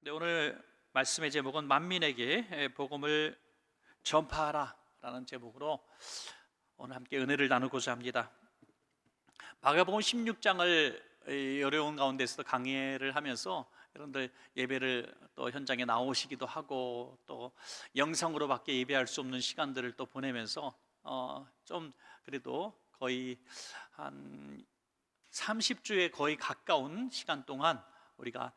네, 오늘 말씀의 제목은 만민에게 복음을 전파하라 라는 제목으로 오늘 함께 은혜를 나누고자 합니다. 마가복음 16장을 어려운 가운데서 강의를 하면서 여러분들 예배를 또 현장에 나오시기도 하고 또 영상으로밖에 예배할 수 없는 시간들을 또 보내면서 좀 그래도 거의 한 30주에 거의 가까운 시간 동안 우리가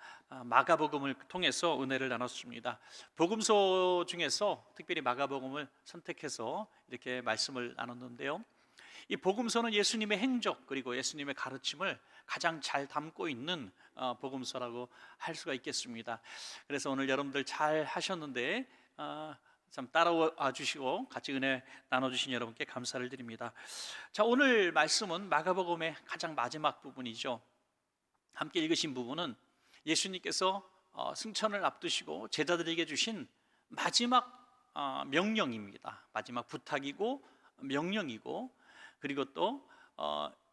마가복음을 통해서 은혜를 나눴습니다. 복음서 중에서 특별히 마가복음을 선택해서 이렇게 말씀을 나눴는데요, 이 복음서는 예수님의 행적 그리고 예수님의 가르침을 가장 잘 담고 있는 복음서라고 할 수가 있겠습니다. 그래서 오늘 여러분들 잘 하셨는데 참 따라와 주시고 같이 은혜 나눠주신 여러분께 감사를 드립니다. 자, 오늘 말씀은 마가복음의 가장 마지막 부분이죠. 함께 읽으신 부분은 예수님께서 승천을 앞두시고 제자들에게 주신 마지막 명령입니다. 마지막 부탁이고 명령이고, 그리고 또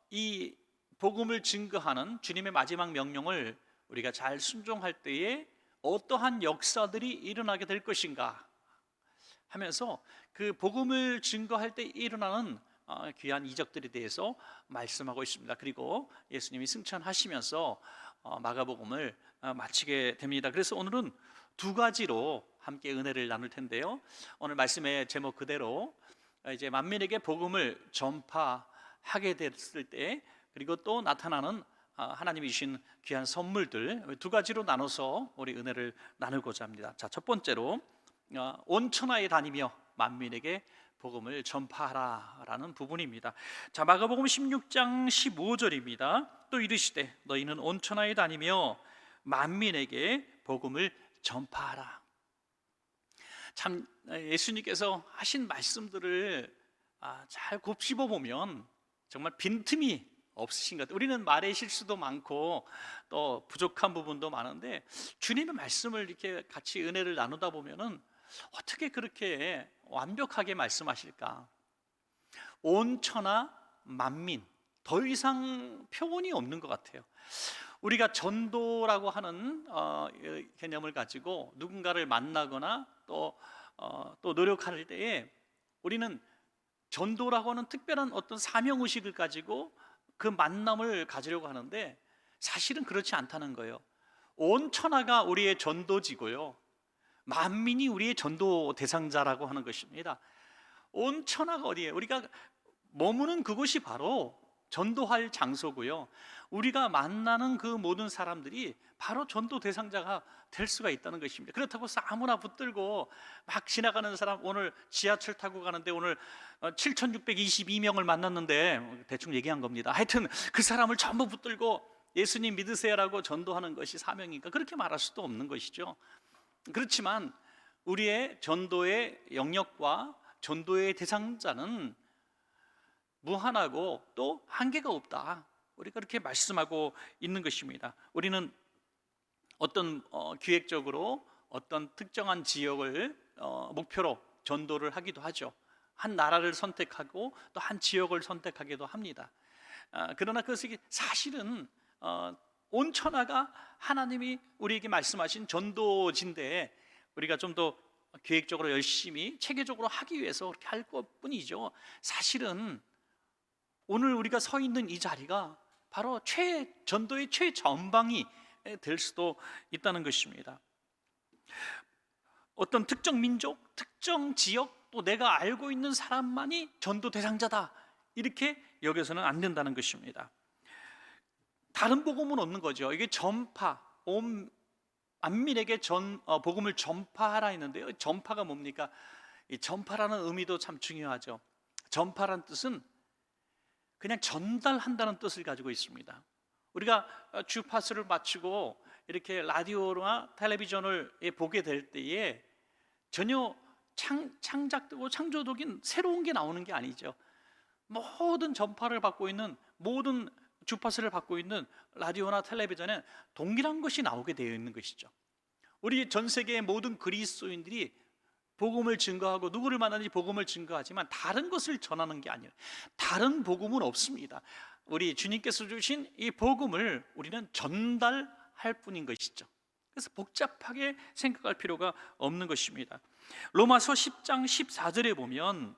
이 복음을 증거하는 주님의 마지막 명령을 우리가 잘 순종할 때에 어떠한 역사들이 일어나게 될 것인가 하면서 그 복음을 증거할 때 일어나는 귀한 이적들에 대해서 말씀하고 있습니다. 그리고 예수님이 승천하시면서 마가복음을 마치게 됩니다. 그래서 오늘은 두 가지로 함께 은혜를 나눌 텐데요, 오늘 말씀의 제목 그대로 이제 만민에게 복음을 전파하게 됐을 때, 그리고 또 나타나는 하나님이 주신 귀한 선물들 두 가지로 나눠서 우리 은혜를 나누고자 합니다. 자, 첫 번째로 온 천하에 다니며 만민에게 복음을 전파하라 라는 부분입니다. 자, 마가복음 16장 15절입니다. 또 이르시되 너희는 온 천하에 다니며 만민에게 복음을 전파하라. 참 예수님께서 하신 말씀들을 잘 곱씹어 보면 정말 빈틈이 없으신 것 같아요. 우리는 말의 실수도 많고 또 부족한 부분도 많은데 주님의 말씀을 이렇게 같이 은혜를 나누다 보면은 어떻게 그렇게 완벽하게 말씀하실까? 온 천하 만민, 더 이상 표현이 없는 것 같아요. 우리가 전도라고 하는 개념을 가지고 누군가를 만나거나 또 노력할 때에 우리는 전도라고 하는 특별한 어떤 사명의식을 가지고 그 만남을 가지려고 하는데 사실은 그렇지 않다는 거예요. 온 천하가 우리의 전도지고요, 만민이 우리의 전도 대상자라고 하는 것입니다. 온 천하가 어디에 우리가 머무는 그곳이 바로 전도할 장소고요, 우리가 만나는 그 모든 사람들이 바로 전도 대상자가 될 수가 있다는 것입니다. 그렇다고 해서 아무나 붙들고 막 지나가는 사람, 오늘 지하철 타고 가는데 오늘 7,622명을 만났는데 대충 얘기한 겁니다. 하여튼 그 사람을 전부 붙들고 예수님 믿으세요라고 전도하는 것이 사명이니까 그렇게 말할 수도 없는 것이죠. 그렇지만 우리의 전도의 영역과 전도의 대상자는 무한하고 또 한계가 없다, 우리가 그렇게 말씀하고 있는 것입니다. 우리는 어떤 기획적으로 어떤 특정한 지역을 목표로 전도를 하기도 하죠. 한 나라를 선택하고 또 한 지역을 선택하기도 합니다. 그러나 그것이 사실은 온 천하가 하나님이 우리에게 말씀하신 전도지인데 우리가 좀 더 계획적으로 열심히 체계적으로 하기 위해서 그렇게 할 것뿐이죠. 사실은 오늘 우리가 서 있는 이 자리가 바로 전도의 최전방이 될 수도 있다는 것입니다. 어떤 특정 민족, 특정 지역, 또 내가 알고 있는 사람만이 전도 대상자다, 이렇게 여겨서는 안 된다는 것입니다. 다른 복음은 없는 거죠. 이게 전파, 온 만민에게 복음을 전파하라 했는데요, 전파가 뭡니까? 이 전파라는 의미도 참 중요하죠. 전파라는 뜻은 그냥 전달한다는 뜻을 가지고 있습니다. 우리가 주파수를 맞추고 이렇게 라디오나 텔레비전을 보게 될 때에 전혀 창작되고 창조적인 새로운 게 나오는 게 아니죠. 모든 전파를 받고 있는, 모든 주파수를 받고 있는 라디오나 텔레비전에 동일한 것이 나오게 되어 있는 것이죠. 우리 전 세계의 모든 그리스도인들이 복음을 증거하고 누구를 만나는지 복음을 증거하지만 다른 것을 전하는 게 아니에요. 다른 복음은 없습니다. 우리 주님께서 주신 이 복음을 우리는 전달할 뿐인 것이죠. 그래서 복잡하게 생각할 필요가 없는 것입니다. 로마서 10장 14절에 보면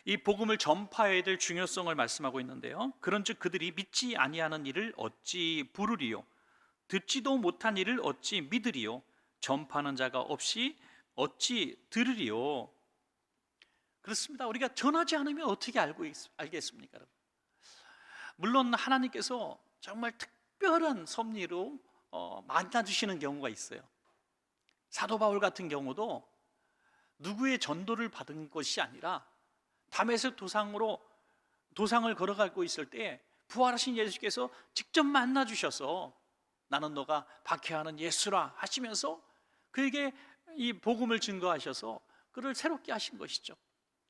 이 복음을 전파해야 될 중요성을 말씀하고 있는데요. 그런즉 그들이 믿지 아니하는 일을 어찌 부르리요? 듣지도 못한 일을 어찌 믿으리요? 전파하는 자가 없이 어찌 들으리요? 그렇습니다. 우리가 전하지 않으면 어떻게 알겠습니까? 물론 하나님께서 정말 특별한 섭리로 만나주시는 경우가 있어요. 사도 바울 같은 경우도 누구의 전도를 받은 것이 아니라 다메섹 도상을 걸어가고 있을 때 부활하신 예수께서 직접 만나 주셔서 나는 너가 박해하는 예수라 하시면서 그에게 이 복음을 증거하셔서 그를 새롭게 하신 것이죠.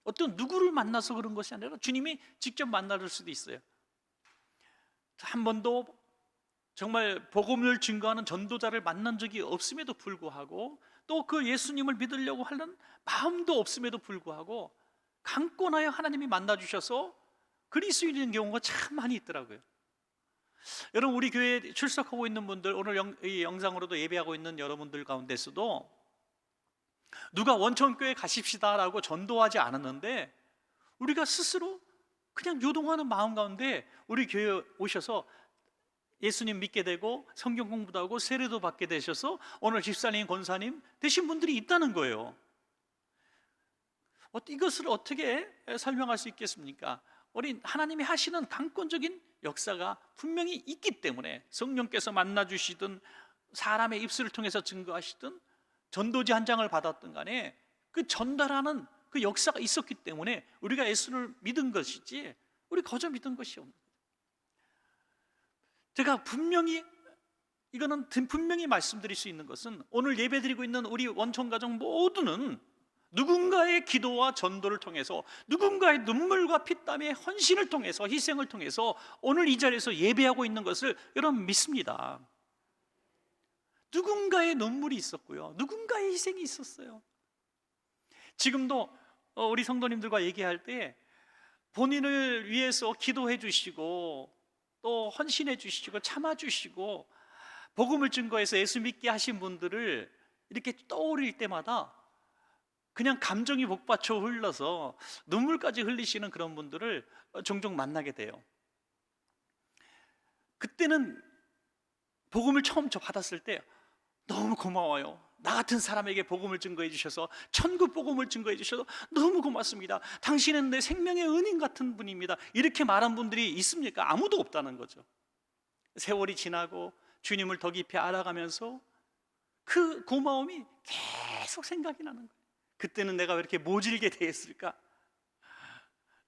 어떤 누구를 만나서 그런 것이 아니라 주님이 직접 만날 수도 있어요. 한 번도 정말 복음을 증거하는 전도자를 만난 적이 없음에도 불구하고 또 그 예수님을 믿으려고 하는 마음도 없음에도 불구하고 강권하여 하나님이 만나주셔서 그리스도인인 경우가 참 많이 있더라고요. 여러분, 우리 교회에 출석하고 있는 분들, 오늘 이 영상으로도 예배하고 있는 여러분들 가운데서도 누가 원천교회 가십시다라고 전도하지 않았는데 우리가 스스로 그냥 요동하는 마음 가운데 우리 교회에 오셔서 예수님 믿게 되고 성경 공부도 하고 세례도 받게 되셔서 오늘 집사님, 권사님 되신 분들이 있다는 거예요. 이것을 어떻게 설명할 수 있겠습니까? 우리 하나님이 하시는 강권적인 역사가 분명히 있기 때문에 성령께서 만나주시든 사람의 입술을 통해서 증거하시든 전도지 한 장을 받았든 간에 그 전달하는 그 역사가 있었기 때문에 우리가 예수를 믿은 것이지 우리 거저 믿은 것이 없는 거예요. 제가 이거는 분명히 말씀드릴 수 있는 것은 오늘 예배드리고 있는 우리 원천가족 모두는 누군가의 기도와 전도를 통해서 누군가의 눈물과 피땀의 헌신을 통해서 희생을 통해서 오늘 이 자리에서 예배하고 있는 것을 여러분 믿습니다. 누군가의 눈물이 있었고요, 누군가의 희생이 있었어요. 지금도 우리 성도님들과 얘기할 때 본인을 위해서 기도해 주시고 또 헌신해 주시고 참아 주시고 복음을 증거해서 예수 믿게 하신 분들을 이렇게 떠올릴 때마다 그냥 감정이 복받쳐 흘러서 눈물까지 흘리시는 그런 분들을 종종 만나게 돼요. 그때는 복음을 처음 받았을 때 너무 고마워요. 나 같은 사람에게 복음을 증거해 주셔서, 천국 복음을 증거해 주셔서 너무 고맙습니다. 당신은 내 생명의 은인 같은 분입니다. 이렇게 말한 분들이 있습니까? 아무도 없다는 거죠. 세월이 지나고 주님을 더 깊이 알아가면서 그 고마움이 계속 생각이 나는 거예요. 그때는 내가 왜 이렇게 모질게 대했을까?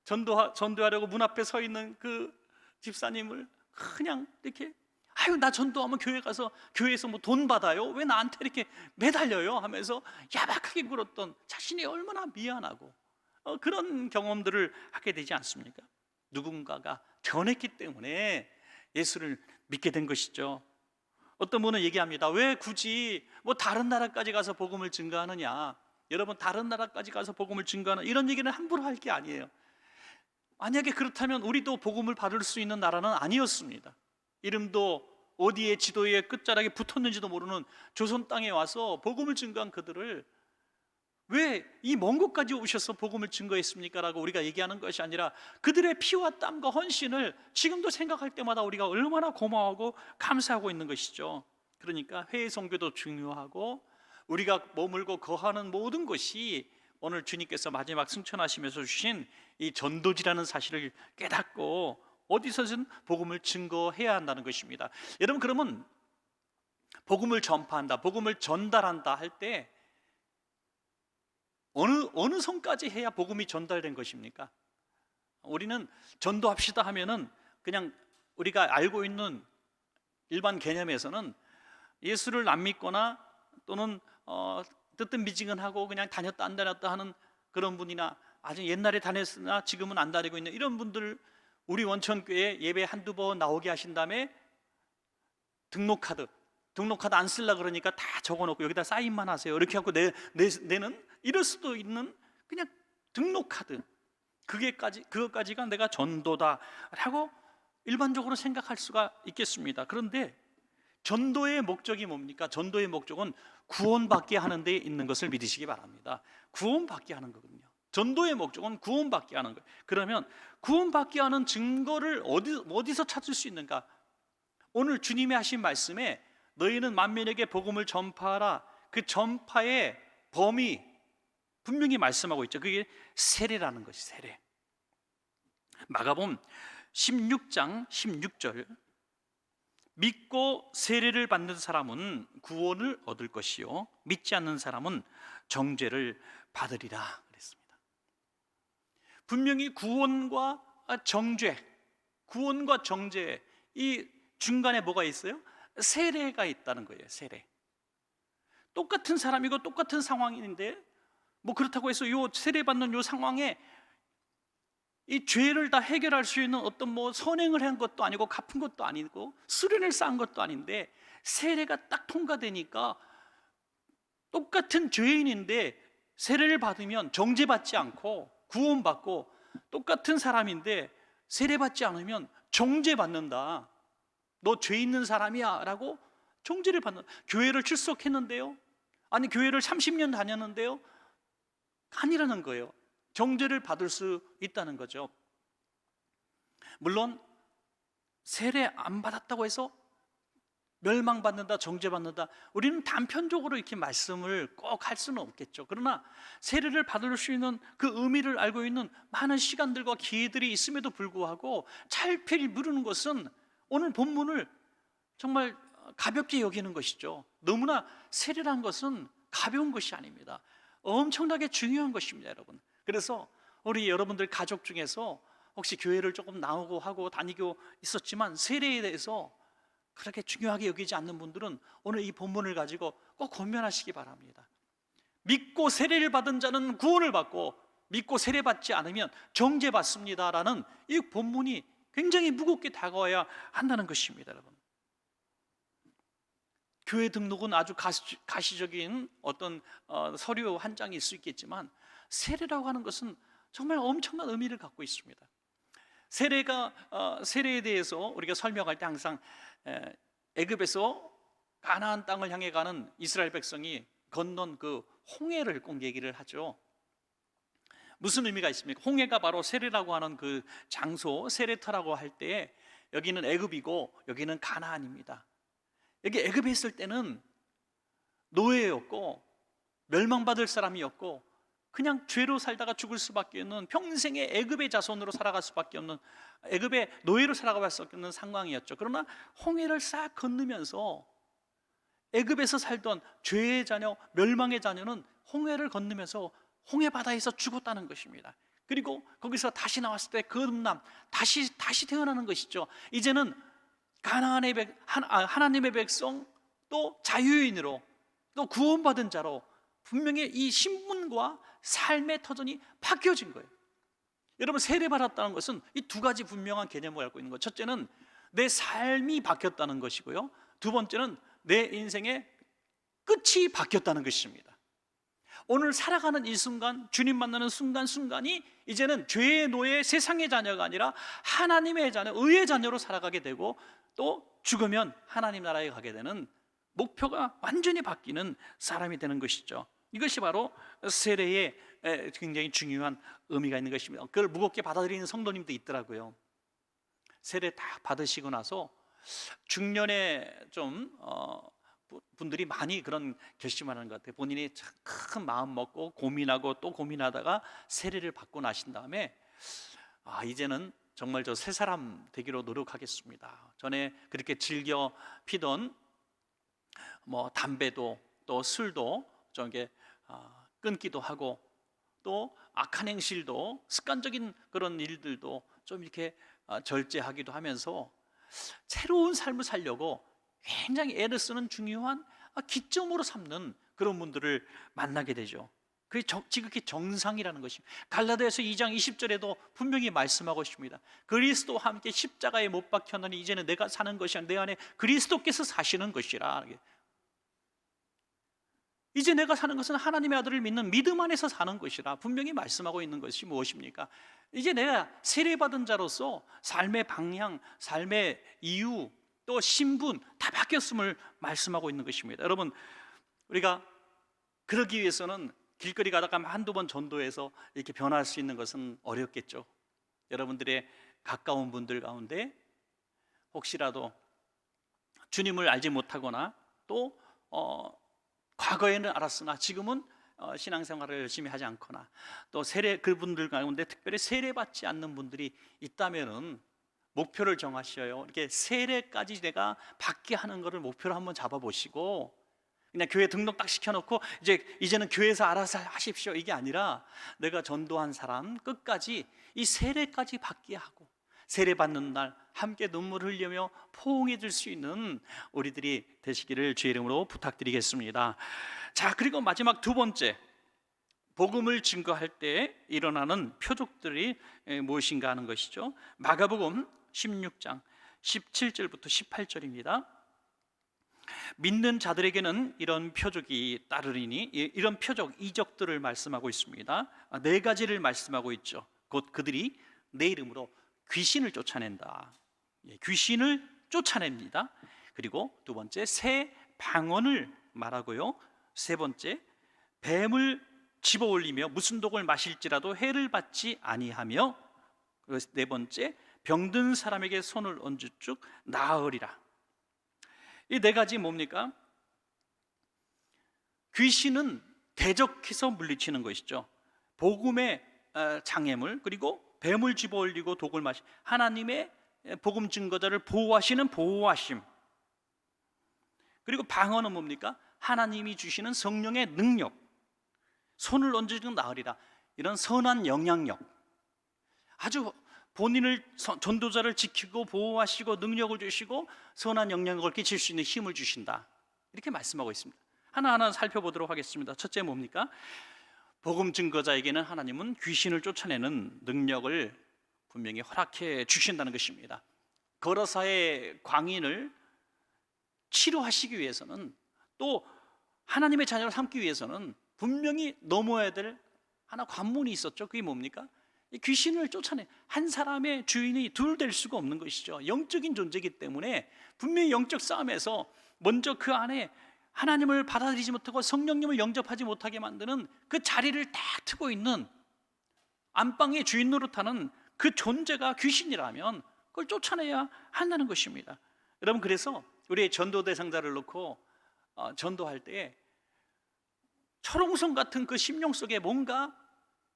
전도하려고 문 앞에 서 있는 그 집사님을 그냥 이렇게 나 전도하면 교회 가서 교회에서 뭐 돈 받아요? 왜 나한테 이렇게 매달려요? 하면서 야박하게 굴었던 자신이 얼마나 미안하고 그런 경험들을 하게 되지 않습니까? 누군가가 전했기 때문에 예수를 믿게 된 것이죠. 어떤 분은 얘기합니다. 왜 굳이 뭐 다른 나라까지 가서 복음을 증거하느냐? 여러분, 다른 나라까지 가서 복음을 증거하는 이런 얘기는 함부로 할 게 아니에요. 만약에 그렇다면 우리도 복음을 받을 수 있는 나라는 아니었습니다. 이름도 어디에 지도에 끝자락에 붙었는지도 모르는 조선 땅에 와서 복음을 증거한 그들을 왜 이 먼 곳까지 오셔서 복음을 증거했습니까? 라고 우리가 얘기하는 것이 아니라 그들의 피와 땀과 헌신을 지금도 생각할 때마다 우리가 얼마나 고마워하고 감사하고 있는 것이죠. 그러니까 회의 선교도 중요하고 우리가 머물고 거하는 모든 것이 오늘 주님께서 마지막 승천하시면서 주신 이 전도지라는 사실을 깨닫고 어디서든 복음을 증거해야 한다는 것입니다. 여러분, 그러면 복음을 전파한다, 복음을 전달한다 할 때 어느 선까지 해야 복음이 전달된 것입니까? 우리는 전도합시다 하면은 그냥 우리가 알고 있는 일반 개념에서는 예수를 안 믿거나 또는 뜨뜻미지근하고 그냥 다녔다 안 다녔다 하는 그런 분이나 아주 옛날에 다녔으나 지금은 안 다니고 있는 이런 분들, 우리 원천교회 예배 한두 번 나오게 하신 다음에 등록카드 안 쓰려고 그러니까 다 적어놓고 여기다 사인만 하세요 이렇게 하고 내는 이럴 수도 있는 그냥 등록카드, 그것까지가 내가 전도다라고 일반적으로 생각할 수가 있겠습니다. 그런데 전도의 목적이 뭡니까? 전도의 목적은 구원받게 하는 데 있는 것을 믿으시기 바랍니다. 구원받게 하는 거거든요. 전도의 목적은 구원받게 하는 거예요. 그러면 구원받게 하는 증거를 어디서 찾을 수 있는가? 오늘 주님이 하신 말씀에 너희는 만민에게 복음을 전파하라. 그 전파의 범위 분명히 말씀하고 있죠. 그게 세례라는 것이 세례. 마가복음 16장 16절 믿고 세례를 받는 사람은 구원을 얻을 것이요 믿지 않는 사람은 정죄를 받으리라 그랬습니다. 분명히 구원과 정죄, 구원과 정죄 이 중간에 뭐가 있어요? 세례가 있다는 거예요. 세례. 똑같은 사람이고 똑같은 상황인데 뭐 그렇다고 해서 요 세례받는 요 상황에 이 죄를 다 해결할 수 있는 어떤 뭐 선행을 한 것도 아니고 갚은 것도 아니고 수련을 쌓은 것도 아닌데 세례가 딱 통과되니까 똑같은 죄인인데 세례를 받으면 정죄받지 않고 구원받고 똑같은 사람인데 세례받지 않으면 정죄받는다. 너 죄 있는 사람이야 라고 정죄를 받는. 교회를 출석했는데요? 아니 교회를 30년 다녔는데요? 아니라는 거예요. 정죄를 받을 수 있다는 거죠. 물론 세례 안 받았다고 해서 멸망받는다, 정죄받는다, 우리는 단편적으로 이렇게 말씀을 꼭 할 수는 없겠죠. 그러나 세례를 받을 수 있는 그 의미를 알고 있는 많은 시간들과 기회들이 있음에도 불구하고 찰필히 미루는 것은 오늘 본문을 정말 가볍게 여기는 것이죠. 너무나 세례란 것은 가벼운 것이 아닙니다. 엄청나게 중요한 것입니다, 여러분. 그래서 우리 여러분들 가족 중에서 혹시 교회를 조금 나오고 하고 다니고 있었지만 세례에 대해서 그렇게 중요하게 여기지 않는 분들은 오늘 이 본문을 가지고 꼭 권면하시기 바랍니다. 믿고 세례를 받은 자는 구원을 받고 믿고 세례받지 않으면 정죄받습니다라는 이 본문이 굉장히 무겁게 다가와야 한다는 것입니다, 여러분. 교회 등록은 아주 가시적인 어떤 서류 한 장일 수 있겠지만 세례라고 하는 것은 정말 엄청난 의미를 갖고 있습니다. 세례에 대해서 우리가 설명할 때 항상 애굽에서 가나안 땅을 향해 가는 이스라엘 백성이 건넌 그 홍해를 꼭 얘기를 하죠. 무슨 의미가 있습니까? 홍해가 바로 세례라고 하는 그 장소, 세례터라고 할 때 여기는 애굽이고 여기는 가나안입니다. 여기 애굽에 있을 때는 노예였고 멸망받을 사람이었고 그냥 죄로 살다가 죽을 수밖에 없는, 평생의 애굽의 자손으로 살아갈 수밖에 없는, 애굽의 노예로 살아갈 수밖에 없는 상황이었죠. 그러나 홍해를 싹 건너면서 애굽에서 살던 죄의 자녀, 멸망의 자녀는 홍해를 건너면서 홍해 바다에서 죽었다는 것입니다. 그리고 거기서 다시 나왔을 때 거듭남, 다시 태어나는 것이죠. 이제는 하나님의 백성, 또 자유인으로, 또 구원받은 자로 분명히 이 신분과 삶의 터전이 바뀌어진 거예요. 여러분, 세례받았다는 것은 이 두 가지 분명한 개념을 갖고 있는 거예요. 첫째는 내 삶이 바뀌었다는 것이고요, 두 번째는 내 인생의 끝이 바뀌었다는 것입니다. 오늘 살아가는 이 순간, 주님 만나는 순간순간이 이제는 죄의 노예, 세상의 자녀가 아니라 하나님의 자녀, 의의 자녀로 살아가게 되고, 또 죽으면 하나님 나라에 가게 되는 목표가 완전히 바뀌는 사람이 되는 것이죠. 이것이 바로 세례의 굉장히 중요한 의미가 있는 것입니다. 그걸 무겁게 받아들이는 성도님도 있더라고요. 세례 다 받으시고 나서 중년에 좀 분들이 많이 그런 결심하는 것 같아요. 본인이 큰 마음 먹고 고민하고 또 고민하다가 세례를 받고 나신 다음에 이제는 정말 저 새 사람 되기로 노력하겠습니다. 전에 그렇게 즐겨 피던 뭐 담배도 또 술도 좀 이렇게 끊기도 하고, 또 악한 행실도, 습관적인 그런 일들도 좀 이렇게 절제하기도 하면서 새로운 삶을 살려고 굉장히 애를 쓰는 중요한 기점으로 삼는 그런 분들을 만나게 되죠. 그게 지극히 정상이라는 것입니다. 갈라디아서 2장 20절에도 분명히 말씀하고 있습니다. 그리스도와 함께 십자가에 못 박혔느니 이제는 내가 사는 것이 아니라 내 안에 그리스도께서 사시는 것이라. 이제 내가 사는 것은 하나님의 아들을 믿는 믿음 안에서 사는 것이라 분명히 말씀하고 있는 것이 무엇입니까? 이제 내가 세례받은 자로서 삶의 방향, 삶의 이유, 또 신분 다 바뀌었음을 말씀하고 있는 것입니다. 여러분, 우리가 그러기 위해서는 길거리 가다가 한두 번 전도해서 이렇게 변할 수 있는 것은 어렵겠죠. 여러분들의 가까운 분들 가운데 혹시라도 주님을 알지 못하거나 또 과거에는 알았으나 지금은 신앙생활을 열심히 하지 않거나 또 그분들 가운데 특별히 세례받지 않는 분들이 있다면은 목표를 정하셔요. 이렇게 세례까지 내가 받게 하는 것을 목표로 한번 잡아보시고, 그냥 교회 등록 딱 시켜놓고 이제는 교회에서 알아서 하십시오, 이게 아니라 내가 전도한 사람 끝까지 이 세례까지 받게 하고, 세례 받는 날 함께 눈물을 흘리며 포옹해 줄 수 있는 우리들이 되시기를 주의 이름으로 부탁드리겠습니다. 자, 그리고 마지막 두 번째, 복음을 증거할 때 일어나는 표적들이 무엇인가 하는 것이죠. 마가복음 16장 17절부터 18절입니다. 믿는 자들에게는 이런 표적이 따르리니, 이런 표적, 이적들을 말씀하고 있습니다. 네 가지를 말씀하고 있죠. 곧 그들이 내 이름으로 귀신을 쫓아낸다. 귀신을 쫓아냅니다. 그리고 두 번째, 새 방언을 말하고요. 세 번째, 뱀을 집어올리며 무슨 독을 마실지라도 해를 받지 아니하며, 네 번째, 병든 사람에게 손을 얹어 쭉 나으리라. 이 네 가지 뭡니까? 귀신은 대적해서 물리치는 것이죠. 복음의 장애물, 그리고 뱀을 집어올리고 독을 마시, 하나님의 복음 증거자를 보호하시는 보호하심, 그리고 방언은 뭡니까? 하나님이 주시는 성령의 능력, 손을 얹어주면 나으리라, 이런 선한 영향력, 아주 본인을 전도자를 지키고 보호하시고 능력을 주시고 선한 영향력을 끼칠 수 있는 힘을 주신다, 이렇게 말씀하고 있습니다. 하나하나 살펴보도록 하겠습니다. 첫째 뭡니까? 복음 증거자에게는 하나님은 귀신을 쫓아내는 능력을 분명히 허락해 주신다는 것입니다. 거러사의 광인을 치료하시기 위해서는, 또 하나님의 자녀를 삼기 위해서는 분명히 넘어야 될 하나 관문이 있었죠. 그게 뭡니까? 이 귀신을 쫓아내, 한 사람의 주인이 둘 될 수가 없는 것이죠. 영적인 존재이기 때문에 분명히 영적 싸움에서 먼저 그 안에 하나님을 받아들이지 못하고 성령님을 영접하지 못하게 만드는 그 자리를 딱 트고 있는 안방의 주인 노릇하는 그 존재가 귀신이라면 그걸 쫓아내야 한다는 것입니다. 여러분, 그래서 우리의 전도 대상자를 놓고 전도할 때 철옹성 같은 그 심령 속에 뭔가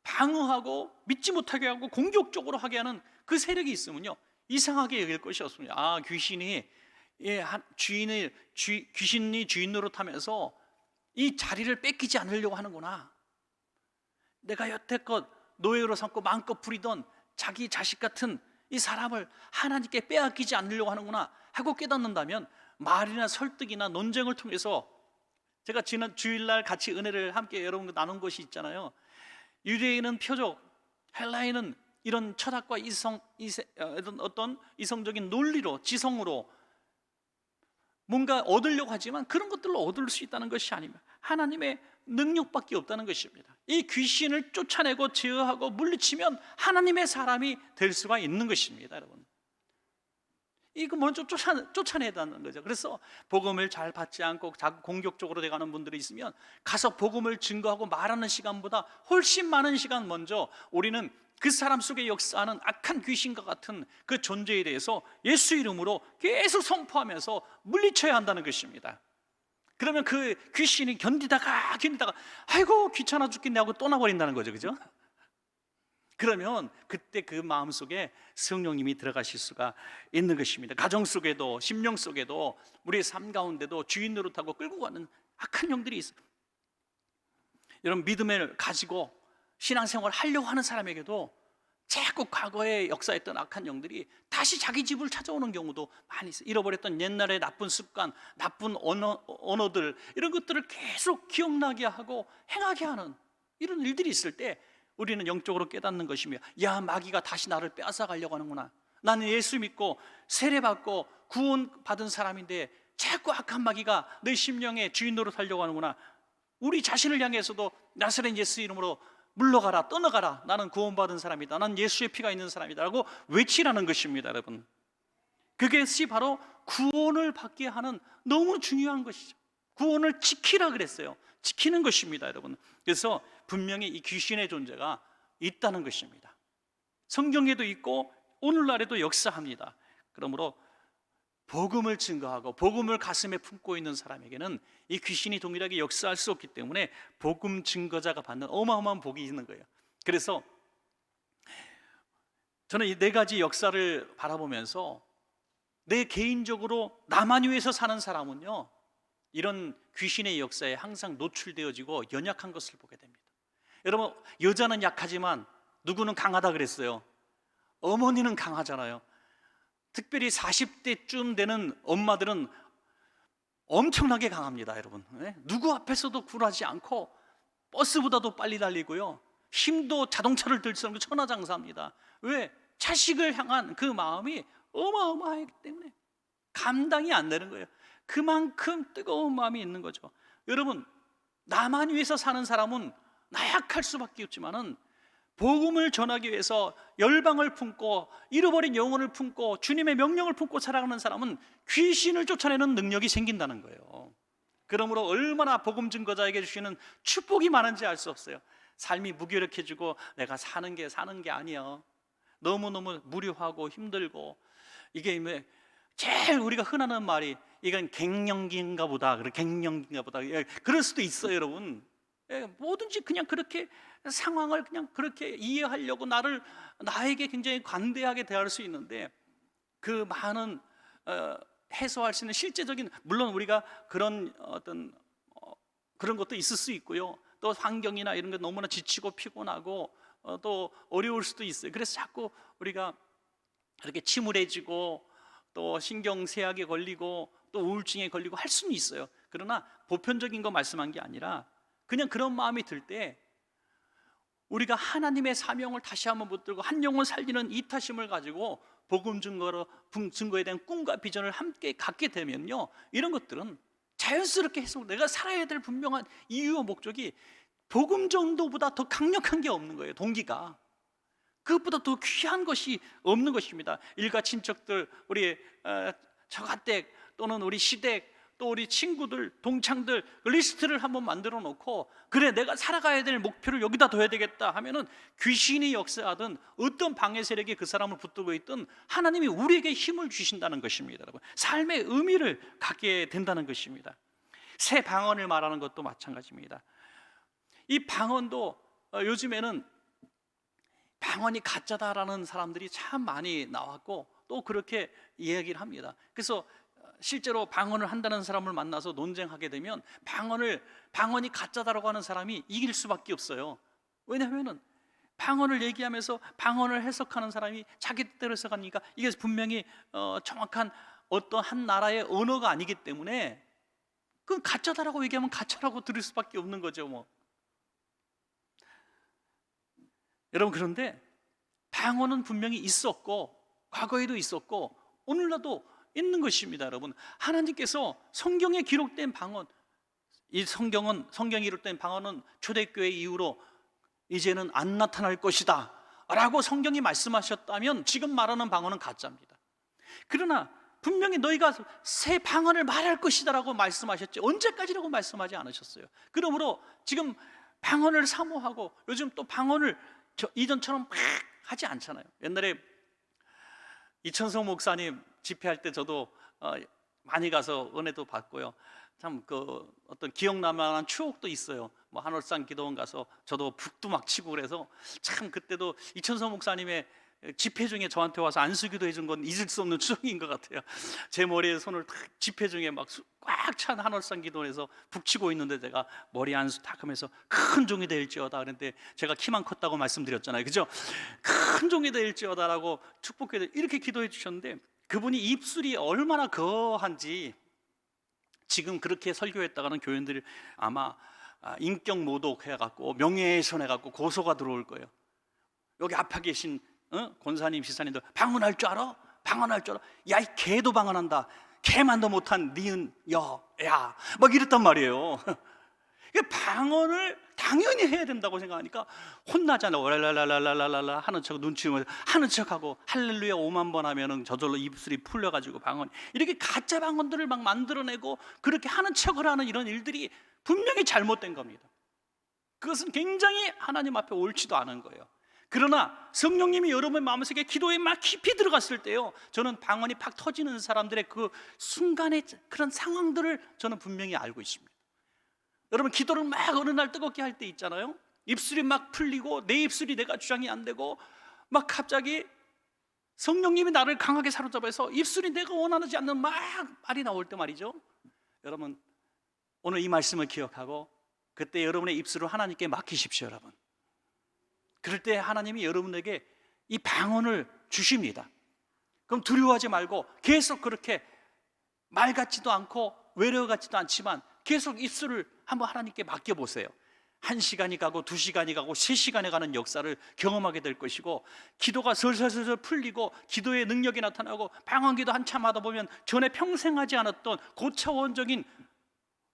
방어하고 믿지 못하게 하고 공격적으로 하게 하는 그 세력이 있으면요, 이상하게 여길 것이 없습니다. 아, 귀신이 귀신이 주인 노릇하면서 이 자리를 뺏기지 않으려고 하는구나. 내가 여태껏 노예로 삼고 마음껏 부리던 자기 자식 같은 이 사람을 하나님께 빼앗기지 않으려고 하는구나 하고 깨닫는다면, 말이나 설득이나 논쟁을 통해서, 제가 지난 주일날 같이 은혜를 함께 여러분과 나눈 것이 있잖아요. 유대인은 표적, 헬라인은 이런 철학과 어떤 이성적인 논리로, 지성으로 뭔가 얻으려고 하지만 그런 것들로 얻을 수 있다는 것이 아니면 하나님의 능력밖에 없다는 것입니다. 이 귀신을 쫓아내고 제어하고 물리치면 하나님의 사람이 될 수가 있는 것입니다. 여러분, 이거 먼저 쫓아내야 한다는 거죠. 그래서 복음을 잘 받지 않고 자꾸 공격적으로 돼가는 분들이 있으면 가서 복음을 증거하고 말하는 시간보다 훨씬 많은 시간 먼저 우리는 그 사람 속에 역사하는 악한 귀신과 같은 그 존재에 대해서 예수 이름으로 계속 선포하면서 물리쳐야 한다는 것입니다. 그러면 그 귀신이 견디다가 아이고 귀찮아 죽겠네 하고 떠나버린다는 거죠. 그죠? 그러면 그때 그 마음속에 성령님이 들어가실 수가 있는 것입니다. 가정 속에도 심령 속에도 우리의 삶 가운데도 주인 노릇하고 끌고 가는 악한 영들이 있어요. 여러분, 믿음을 가지고 신앙생활을 하려고 하는 사람에게도 자꾸 과거에 역사했던 악한 영들이 다시 자기 집을 찾아오는 경우도 많이 있어요. 잃어버렸던 옛날의 나쁜 습관, 나쁜 언어들, 이런 것들을 계속 기억나게 하고 행하게 하는 이런 일들이 있을 때 우리는 영적으로 깨닫는 것이며, 야, 마귀가 다시 나를 빼앗아 가려고 하는구나. 나는 예수 믿고 세례받고 구원받은 사람인데 자꾸 악한 마귀가 내 심령에 주인 노릇하려고 하는구나. 우리 자신을 향해서도 나사렛 예수 이름으로 물러가라, 떠나가라. 나는 구원받은 사람이다. 나는 예수의 피가 있는 사람이다 라고 외치라는 것입니다. 여러분, 그것이 바로 구원을 받게 하는 너무 중요한 것이죠. 구원을 지키라 그랬어요. 지키는 것입니다, 여러분. 그래서 분명히 이 귀신의 존재가 있다는 것입니다. 성경에도 있고 오늘날에도 역사합니다. 그러므로 복음을 증거하고 복음을 가슴에 품고 있는 사람에게는 이 귀신이 동일하게 역사할 수 없기 때문에 복음 증거자가 받는 어마어마한 복이 있는 거예요. 그래서 저는 이 네 가지 역사를 바라보면서 내 개인적으로 나만 위해서 사는 사람은요, 이런 귀신의 역사에 항상 노출되어지고 연약한 것을 보게 됩니다. 여러분, 여자는 약하지만 누구는 강하다 그랬어요. 어머니는 강하잖아요. 특별히 40대쯤 되는 엄마들은 엄청나게 강합니다, 여러분. 누구 앞에서도 굴하지 않고 버스보다도 빨리 달리고요, 힘도 자동차를 들 수 없는 천하장사입니다. 왜? 자식을 향한 그 마음이 어마어마하기 때문에 감당이 안 되는 거예요. 그만큼 뜨거운 마음이 있는 거죠. 여러분, 나만 위해서 사는 사람은 나약할 수밖에 없지만은 복음을 전하기 위해서 열방을 품고 잃어버린 영혼을 품고 주님의 명령을 품고 살아가는 사람은 귀신을 쫓아내는 능력이 생긴다는 거예요. 그러므로 얼마나 복음 증거자에게 주시는 축복이 많은지 알 수 없어요. 삶이 무기력해지고 내가 사는 게 아니야, 너무너무 무료하고 힘들고, 이게 제일 우리가 흔한 말이 이건 갱년기인가 보다, 그럴 수도 있어요, 여러분. 뭐든지 그냥 그렇게 상황을 그냥 그렇게 이해하려고 나에게 굉장히 관대하게 대할 수 있는데, 그 많은 해소할 수 있는 실제적인, 물론 우리가 그런 그런 것도 있을 수 있고요, 또 환경이나 이런 게 너무나 지치고 피곤하고 또 어려울 수도 있어요. 그래서 자꾸 우리가 이렇게 침울해지고 또 신경쇠약에 걸리고 또 우울증에 걸리고 할 수는 있어요. 그러나 보편적인 거 말씀한 게 아니라 그냥 그런 마음이 들 때 우리가 하나님의 사명을 다시 한번 붙들고 한 영혼 살리는 이타심을 가지고 복음 증거에 대한 꿈과 비전을 함께 갖게 되면요, 이런 것들은 자연스럽게 해서 내가 살아야 될 분명한 이유와 목적이 복음 정도보다 더 강력한 게 없는 거예요. 동기가 그것보다 더 귀한 것이 없는 것입니다. 일가 친척들, 우리 처가댁 또는 우리 시댁, 또 우리 친구들, 동창들 리스트를 한번 만들어 놓고, 그래 내가 살아가야 될 목표를 여기다 둬야 되겠다 하면은 귀신이 역사하든 어떤 방해 세력이 그 사람을 붙들고 있든 하나님이 우리에게 힘을 주신다는 것입니다. 여러분, 삶의 의미를 갖게 된다는 것입니다. 새 방언을 말하는 것도 마찬가지입니다. 이 방언도 요즘에는 방언이 가짜다라는 사람들이 참 많이 나왔고 또 그렇게 이야기를 합니다. 그래서 실제로 방언을 한다는 사람을 만나서 논쟁하게 되면 방언이 가짜다라고 하는 사람이 이길 수밖에 없어요. 왜냐하면 방언을 얘기하면서 방언을 해석하는 사람이 자기 뜻대로 해석하니까 이게 분명히 정확한 어떤 한 나라의 언어가 아니기 때문에 그건 가짜다라고 얘기하면 가짜라고 들을 수밖에 없는 거죠. 여러분, 그런데 방언은 분명히 있었고 과거에도 있었고 오늘날도 있는 것입니다. 여러분, 하나님께서 성경에 기록된 방언, 이 성경에 기록된 방언은 초대교회 이후로 이제는 안 나타날 것이다 라고 성경이 말씀하셨다면 지금 말하는 방언은 가짜입니다. 그러나 분명히 너희가 새 방언을 말할 것이다 라고 말씀하셨지 언제까지라고 말씀하지 않으셨어요. 그러므로 지금 방언을 사모하고 요즘 또 방언을 이전처럼 막 하지 않잖아요. 옛날에 이천성 목사님 집회할 때 저도 많이 가서 은혜도 받고요. 참 그 어떤 기억날 만한 추억도 있어요. 한월산 기도원 가서 저도 북도 막 치고 그래서 참 그때도 이천성 목사님의 집회 중에 저한테 와서 안수기도 해준 건 잊을 수 없는 추억인 것 같아요. 제 머리에 손을 탁 집회 중에 막 꽉 찬 한월산 기도원에서 북치고 있는데 제가 머리 안수 탁 하면서 큰 종이 될지어다 그랬는데 제가 키만 컸다고 말씀드렸잖아요, 그죠? 큰 종이 될지어다라고 축복해 이렇게 기도해 주셨는데 그분이 입술이 얼마나 거한지 지금 그렇게 설교했다가는 교인들이 아마 인격 모독해갖고 명예훼손해갖고 고소가 들어올 거예요. 여기 앞에 계신 권사님, 시사님들 방언할 줄 알아? 방언할 줄 알아? 야, 이 개도 방언한다. 개만도 못한 니은 야 막 이랬단 말이에요. 방언을 다 당연히 해야 된다고 생각하니까 혼나잖아요. 랄랄랄랄랄랄라 하는 척, 눈치 하는 척하고 할렐루야 5만 번 하면은 저절로 입술이 풀려가지고 방언, 이렇게 가짜 방언들을 막 만들어내고 그렇게 하는 척을 하는 이런 일들이 분명히 잘못된 겁니다. 그것은 굉장히 하나님 앞에 옳지도 않은 거예요. 그러나 성령님이 여러분의 마음속에 기도에 막 깊이 들어갔을 때요, 저는 방언이 팍 터지는 사람들의 그 순간의 그런 상황들을 저는 분명히 알고 있습니다. 여러분, 기도를 막 어느 날 뜨겁게 할 때 있잖아요. 입술이 막 풀리고 내 입술이 내가 주장이 안 되고 막 갑자기 성령님이 나를 강하게 사로잡아서 입술이 내가 원하지 않는 막 말이 나올 때 말이죠. 여러분, 오늘 이 말씀을 기억하고 그때 여러분의 입술을 하나님께 맡기십시오. 여러분, 그럴 때 하나님이 여러분에게 이 방언을 주십니다. 그럼 두려워하지 말고 계속 그렇게 말 같지도 않고 외래어 같지도 않지만 계속 입술을 한번 하나님께 맡겨보세요. 1시간이 가고 2시간이 가고 3시간이 가는 역사를 경험하게 될 것이고, 기도가 설설설설 풀리고 기도의 능력이 나타나고 방언기도 한참 하다 보면 전에 평생 하지 않았던 고차원적인,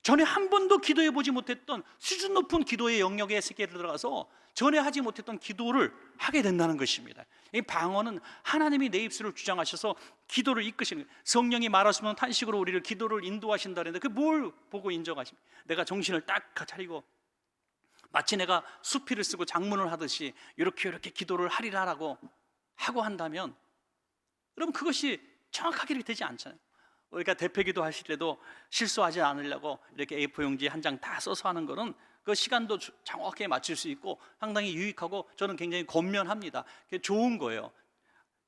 전에 한 번도 기도해 보지 못했던 수준 높은 기도의 영역의 세계에 들어가서 전에 하지 못했던 기도를 하게 된다는 것입니다. 이 방언은 하나님이 내 입술을 주장하셔서 기도를 이끄시는 거예요. 성령이 말하시면 탄식으로 우리를 기도를 인도하신다 그랬는데 그 뭘 보고 인정하십니까? 내가 정신을 딱 차리고 마치 내가 수필을 쓰고 작문을 하듯이 이렇게 기도를 하리라라고 하고 한다면 여러분, 그것이 정확하게 되지 않잖아요. 우리가 대표기도 하실 때도 실수하지 않으려고 이렇게 A4 용지 한 장 다 써서 하는 거는 그 시간도 정확하게 맞출 수 있고 상당히 유익하고 저는 굉장히 권면합니다. 그게 좋은 거예요.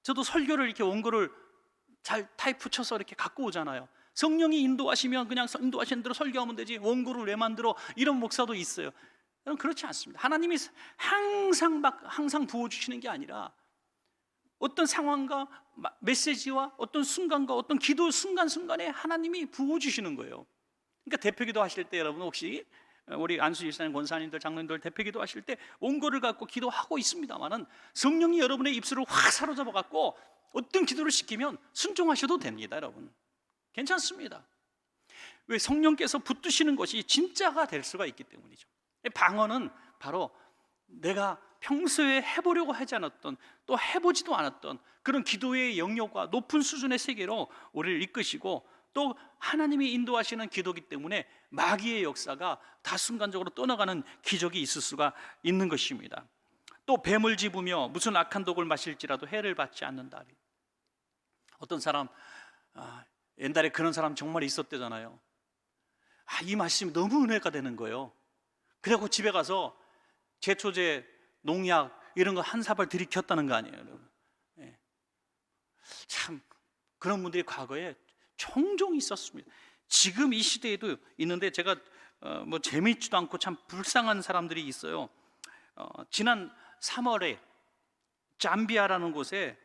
저도 설교를 이렇게 원고를 잘 타이프 쳐서 이렇게 갖고 오잖아요. 성령이 인도하시면 그냥 인도하신 대로 설교하면 되지 원고를 왜 만들어, 이런 목사도 있어요. 그렇지 않습니다. 하나님이 항상 부어주시는 게 아니라 어떤 상황과 메시지와 어떤 순간과 어떤 기도 순간순간에 하나님이 부어주시는 거예요. 그러니까 대표기도 하실 때 여러분, 혹시 우리 안수 일사님, 권사님들, 장로님들 대표기도 하실 때 원고를 갖고 기도하고 있습니다만은 성령이 여러분의 입술을 확 사로잡아 갖고 어떤 기도를 시키면 순종하셔도 됩니다. 여러분, 괜찮습니다. 왜? 성령께서 붙드시는 것이 진짜가 될 수가 있기 때문이죠. 방언은 바로 내가 평소에 해보려고 하지 않았던, 또 해보지도 않았던 그런 기도의 영역과 높은 수준의 세계로 우리를 이끄시고, 또 하나님이 인도하시는 기도이기 때문에 마귀의 역사가 다 순간적으로 떠나가는 기적이 있을 수가 있는 것입니다. 또 뱀을 집으며 무슨 악한 독을 마실지라도 해를 받지 않는다. 어떤 사람, 옛날에 그런 사람 정말 있었대잖아요. 이 말씀이 너무 은혜가 되는 거예요. 그래갖고 집에 가서 제초제, 농약 이런 거 한 사발 들이켰다는 거 아니에요, 여러분. 참 그런 분들이 과거에 종종 있었습니다. 지금 이 시대에도 있는데, 제가 뭐 재미있지도 않고 참 불쌍한 사람들이 있어요. 지난 3월에 잠비아라는 곳에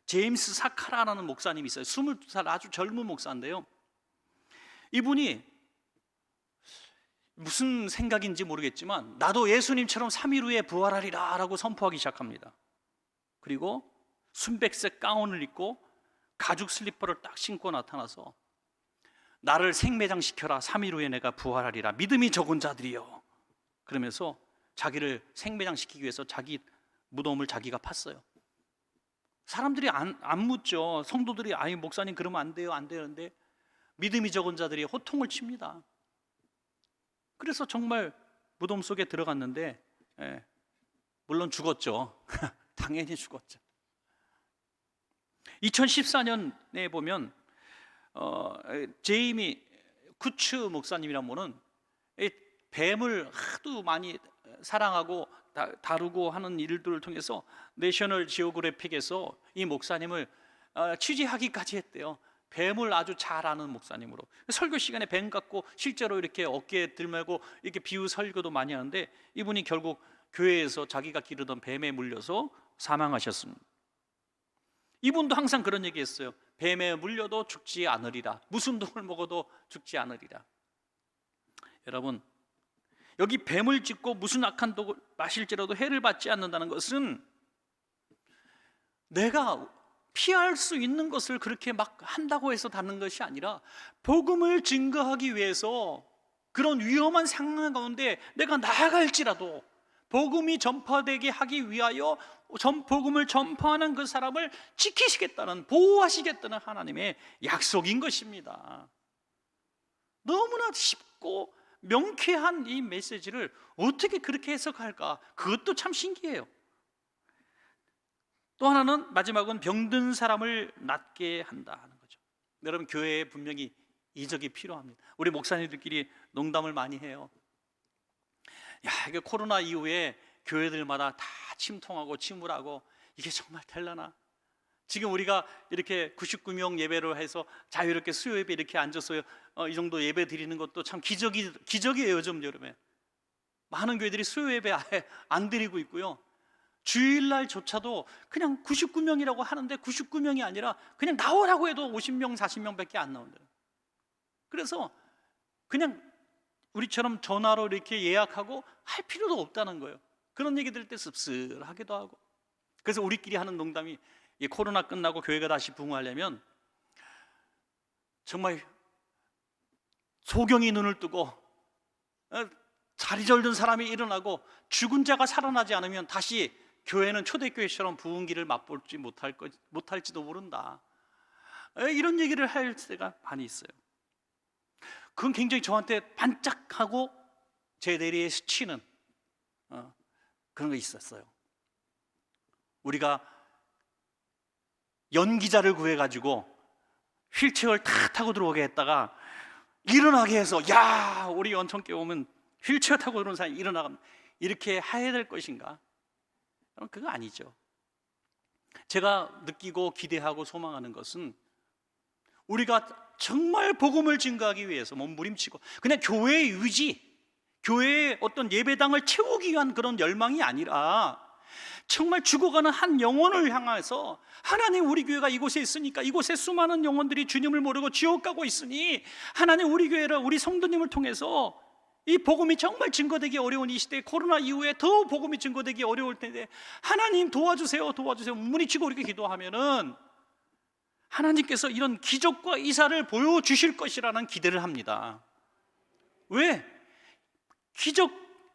제임스 사카라라는 목사님이 있어요. 22살 아주 젊은 목사인데요. 이분이 무슨 생각인지 모르겠지만 나도 예수님처럼 3일 후에 부활하리라 라고 선포하기 시작합니다. 그리고 순백색 가운을 입고 가죽 슬리퍼를 딱 신고 나타나서 나를 생매장시켜라, 3일 후에 내가 부활하리라, 믿음이 적은 자들이여, 그러면서 자기를 생매장시키기 위해서 자기 무덤을 자기가 팠어요. 사람들이 안 묻죠. 성도들이 아니 목사님 그러면 안 돼요, 안 되는데 믿음이 적은 자들이 호통을 칩니다. 그래서 정말 무덤 속에 들어갔는데 물론 죽었죠. 당연히 죽었죠. 2014년에 보면 제이미 쿠츠 목사님이란 분은 뱀을 하도 많이 사랑하고 다루고 하는 일들을 통해서 내셔널 지오그래픽에서 이 목사님을 취재하기까지 했대요. 뱀을 아주 잘 아는 목사님으로. 설교 시간에 뱀 갖고 실제로 이렇게 어깨에 들매고 이렇게 비유 설교도 많이 하는데, 이분이 결국 교회에서 자기가 기르던 뱀에 물려서 사망하셨습니다. 이분도 항상 그런 얘기했어요. 뱀에 물려도 죽지 않으리라, 무슨 독을 먹어도 죽지 않으리라. 여러분, 여기 뱀을 짚고 무슨 악한 독을 마실지라도 해를 받지 않는다는 것은 내가 피할 수 있는 것을 그렇게 막 한다고 해서 닿는 것이 아니라 복음을 증거하기 위해서 그런 위험한 상황 가운데 내가 나아갈지라도 복음이 전파되게 하기 위하여 복음을 전파하는 그 사람을 지키시겠다는, 보호하시겠다는 하나님의 약속인 것입니다. 너무나 쉽고 명쾌한 이 메시지를 어떻게 그렇게 해석할까? 그것도 참 신기해요. 또 하나는, 마지막은 병든 사람을 낫게 한다 하는 거죠. 여러분, 교회에 분명히 이적이 필요합니다. 우리 목사님들끼리 농담을 많이 해요. 야, 이게 코로나 이후에 교회들마다 다 침통하고 침울하고 이게 정말 될라나? 지금 우리가 이렇게 99명 예배를 해서 자유롭게 수요 예배 이렇게 앉아서 이 정도 예배 드리는 것도 참 기적이에요. 요즘 여름에 많은 교회들이 수요 예배 아예 안 드리고 있고요. 주일날조차도 그냥 99명이라고 하는데 99명이 아니라 그냥 나오라고 해도 50명, 40명밖에 안 나온대요. 그래서 그냥 우리처럼 전화로 이렇게 예약하고 할 필요도 없다는 거예요. 그런 얘기 들을 때 씁쓸하기도 하고. 그래서 우리끼리 하는 농담이, 이 코로나 끝나고 교회가 다시 부흥하려면 정말 소경이 눈을 뜨고 자리 절든 사람이 일어나고 죽은 자가 살아나지 않으면 다시 교회는 초대교회처럼 부흥기를 맛볼지 못할지도 모른다. 이런 얘기를 할 때가 많이 있어요. 그건 굉장히 저한테 반짝하고 제 내리에 스치는 그런 거 있었어요. 우리가 연기자를 구해가지고 휠체어를 다 타고 들어오게 했다가 일어나게 해서, 야, 우리 연천교회 오면 휠체어 타고 들어온 사람이 일어나갑니다, 이렇게 해야 될 것인가? 그거 아니죠. 제가 느끼고 기대하고 소망하는 것은 우리가 정말 복음을 증거하기 위해서 몸부림치고 그냥 교회의 유지, 교회의 어떤 예배당을 채우기 위한 그런 열망이 아니라 정말 죽어가는 한 영혼을 향해서, 하나님, 우리 교회가 이곳에 있으니까 이곳에 수많은 영혼들이 주님을 모르고 지옥 가고 있으니 하나님, 우리 교회를, 우리 성도님을 통해서 이 복음이 정말 증거되기 어려운 이 시대에, 코로나 이후에 더 복음이 증거되기 어려울 텐데 하나님 도와주세요, 도와주세요 몸부림치고 이렇게 기도하면은 하나님께서 이런 기적과 이사를 보여주실 것이라는 기대를 합니다. 왜? 기적,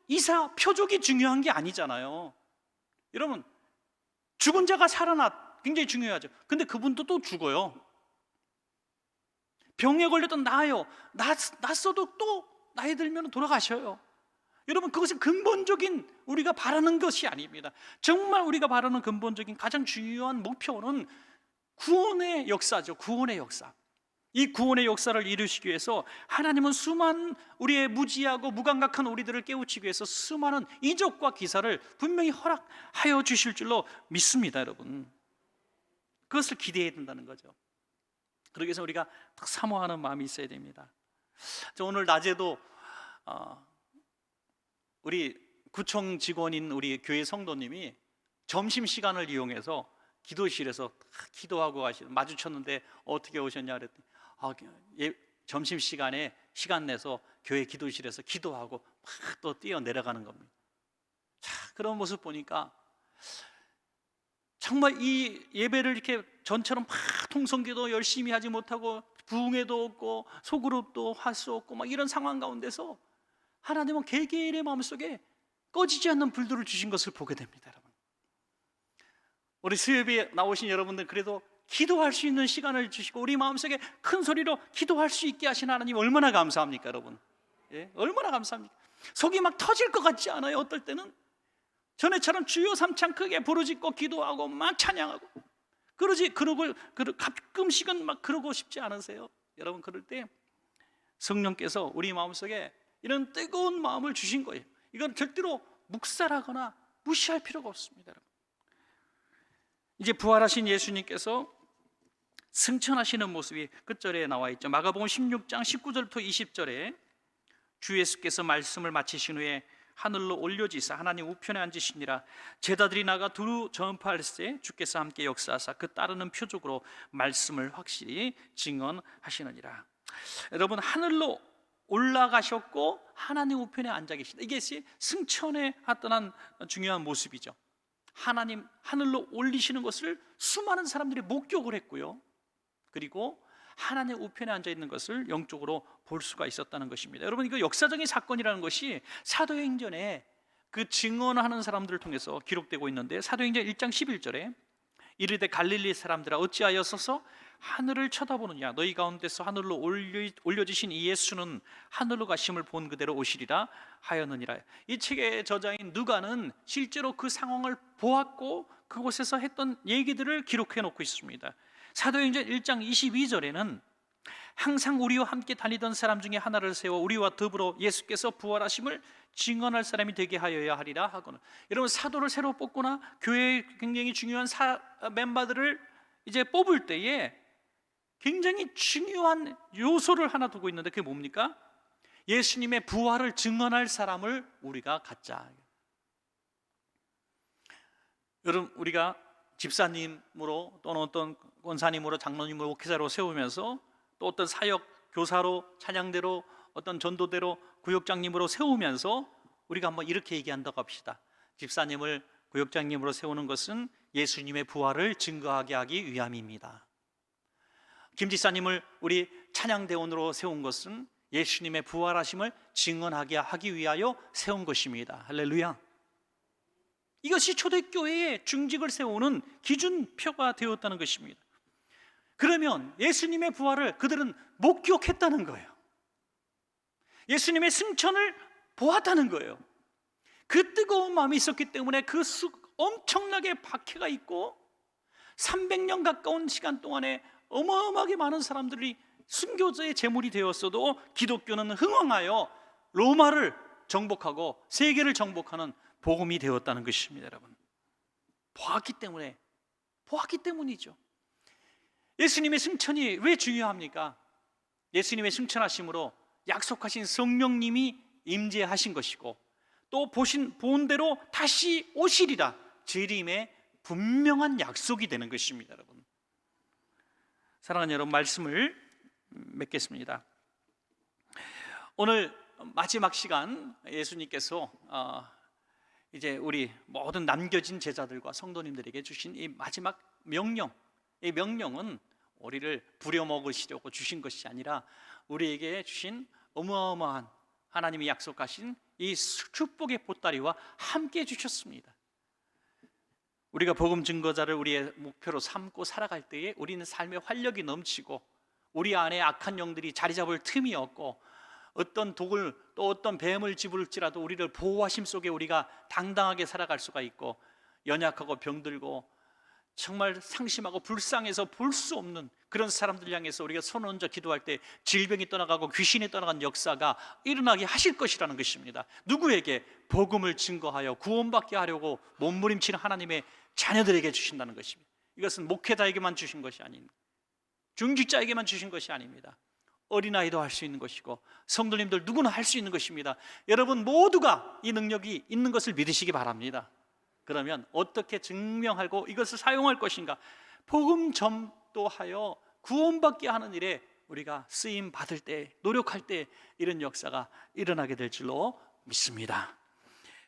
이사, 표적이 중요한 게 아니잖아요. 여러분, 죽은 자가 살아나 굉장히 중요하죠. 근데 그분도 또 죽어요. 병에 걸려도 나아요. 났어도 또 나이 들면 돌아가셔요. 여러분, 그것은 근본적인 우리가 바라는 것이 아닙니다. 정말 우리가 바라는 근본적인 가장 중요한 목표는 구원의 역사죠. 구원의 역사. 이 구원의 역사를 이루시기 위해서 하나님은 수많은 우리의 무지하고 무감각한 우리들을 깨우치기 위해서 수많은 이적과 기사를 분명히 허락하여 주실 줄로 믿습니다. 여러분, 그것을 기대해야 된다는 거죠. 그러기 위해서 우리가 딱 사모하는 마음이 있어야 됩니다. 오늘 낮에도 우리 구청 직원인 우리 교회 성도님이 점심시간을 이용해서 기도실에서 기도하고 마주쳤는데 어떻게 오셨냐 그랬더니 점심시간에 시간 내서 교회 기도실에서 기도하고 막 또 뛰어 내려가는 겁니다. 자, 그런 모습 보니까 정말 이 예배를 이렇게 전처럼 막 통성기도 열심히 하지 못하고 부흥회도 없고 소그룹도 할 수 없고 막 이런 상황 가운데서 하나님은 개개인의 마음속에 꺼지지 않는 불들을 주신 것을 보게 됩니다. 여러분, 우리 수요예배에 나오신 여러분들, 그래도 기도할 수 있는 시간을 주시고 우리 마음속에 큰 소리로 기도할 수 있게 하신 하나님 얼마나 감사합니까? 여러분, 예? 얼마나 감사합니까? 속이 막 터질 것 같지 않아요? 어떨 때는 전에처럼 주여 삼창 크게 부르짖고 기도하고 막 찬양하고 그러고 가끔씩은 막 그러고 싶지 않으세요? 여러분, 그럴 때 성령께서 우리 마음속에 이런 뜨거운 마음을 주신 거예요. 이건 절대로 묵살하거나 무시할 필요가 없습니다. 여러분, 이제 부활하신 예수님께서 승천하시는 모습이 끝절에 나와 있죠. 마가복음 16장 19절부터 20절에 주 예수께서 말씀을 마치신 후에 하늘로 올려지사 하나님 우편에 앉으시니라. 제자들이 나가 두루 전파할세 주께서 함께 역사하사 그 따르는 표적으로 말씀을 확실히 증언하시느니라. 여러분, 하늘로 올라가셨고 하나님 우편에 앉아 계신다. 이게 승천에 나타난 중요한 모습이죠. 하나님 하늘로 올리시는 것을 수많은 사람들이 목격을 했고요, 그리고 하나님의 우편에 앉아 있는 것을 영적으로 볼 수가 있었다는 것입니다. 여러분, 이거 역사적인 사건이라는 것이 사도행전에 그 증언하는 사람들을 통해서 기록되고 있는데, 사도행전 1장 11절에 이르되 갈릴리 사람들아 어찌하여 서서 하늘을 쳐다보느냐, 너희 가운데서 하늘로 올려지신 이 예수는 하늘로 가심을 본 그대로 오시리라 하였느니라. 이 책의 저자인 누가는 실제로 그 상황을 보았고 그곳에서 했던 얘기들을 기록해 놓고 있습니다. 사도행전 1장 22절에는 항상 우리와 함께 다니던 사람 중에 하나를 세워 우리와 더불어 예수께서 부활하심을 증언할 사람이 되게 하여야 하리라 하고는, 여러분, 사도를 새로 뽑거나 교회의 굉장히 중요한 멤버들을 이제 뽑을 때에 굉장히 중요한 요소를 하나 두고 있는데, 그게 뭡니까? 예수님의 부활을 증언할 사람을 우리가 갖자. 여러분, 우리가 집사님으로 또는 어떤 권사님으로 장로님으로 목회자로 세우면서 또 어떤 사역 교사로 찬양대로 어떤 전도대로 구역장님으로 세우면서 우리가 한번 이렇게 얘기한다고 합시다. 집사님을 구역장님으로 세우는 것은 예수님의 부활을 증거하게 하기 위함입니다. 김 집사님을 우리 찬양대원으로 세운 것은 예수님의 부활하심을 증언하게 하기 위하여 세운 것입니다. 할렐루야. 이것이 초대교회의 중직을 세우는 기준표가 되었다는 것입니다. 그러면 예수님의 부활을 그들은 목격했다는 거예요. 예수님의 승천을 보았다는 거예요. 그 뜨거운 마음이 있었기 때문에 그 엄청나게 박해가 있고 300년 가까운 시간 동안에 어마어마하게 많은 사람들이 순교자의 제물이 되었어도 기독교는 흥왕하여 로마를 정복하고 세계를 정복하는 복음이 되었다는 것입니다. 여러분, 보았기 때문이죠. 예수님의 승천이 왜 중요합니까? 예수님의 승천하심으로 약속하신 성령님이 임재하신 것이고, 또 본 대로 다시 오시리라 재림의 분명한 약속이 되는 것입니다. 여러분, 사랑하는 여러분, 말씀을 맺겠습니다. 오늘 마지막 시간 예수님께서 이제 우리 모든 남겨진 제자들과 성도님들에게 주신 이 마지막 명령, 이 명령은 우리를 부려먹으시려고 주신 것이 아니라 우리에게 주신 어마어마한 하나님이 약속하신 이 축복의 보따리와 함께 주셨습니다. 우리가 복음 증거자를 우리의 목표로 삼고 살아갈 때에 우리는 삶의 활력이 넘치고 우리 안에 악한 영들이 자리 잡을 틈이 없고, 어떤 독을 또 어떤 뱀을 집을지라도 우리를 보호하심 속에 우리가 당당하게 살아갈 수가 있고, 연약하고 병들고 정말 상심하고 불쌍해서 볼 수 없는 그런 사람들 향해서 우리가 손 얹어 기도할 때 질병이 떠나가고 귀신이 떠나간 역사가 일어나게 하실 것이라는 것입니다. 누구에게? 복음을 증거하여 구원받게 하려고 몸부림치는 하나님의 자녀들에게 주신다는 것입니다. 이것은 목회자에게만 주신 것이 아닙니다. 중직자에게만 주신 것이 아닙니다. 어린아이도 할 수 있는 것이고 성도님들 누구나 할 수 있는 것입니다. 여러분 모두가 이 능력이 있는 것을 믿으시기 바랍니다. 그러면 어떻게 증명하고 이것을 사용할 것인가? 복음 전도하여 구원받게 하는 일에 우리가 쓰임 받을 때, 노력할 때 이런 역사가 일어나게 될 줄로 믿습니다.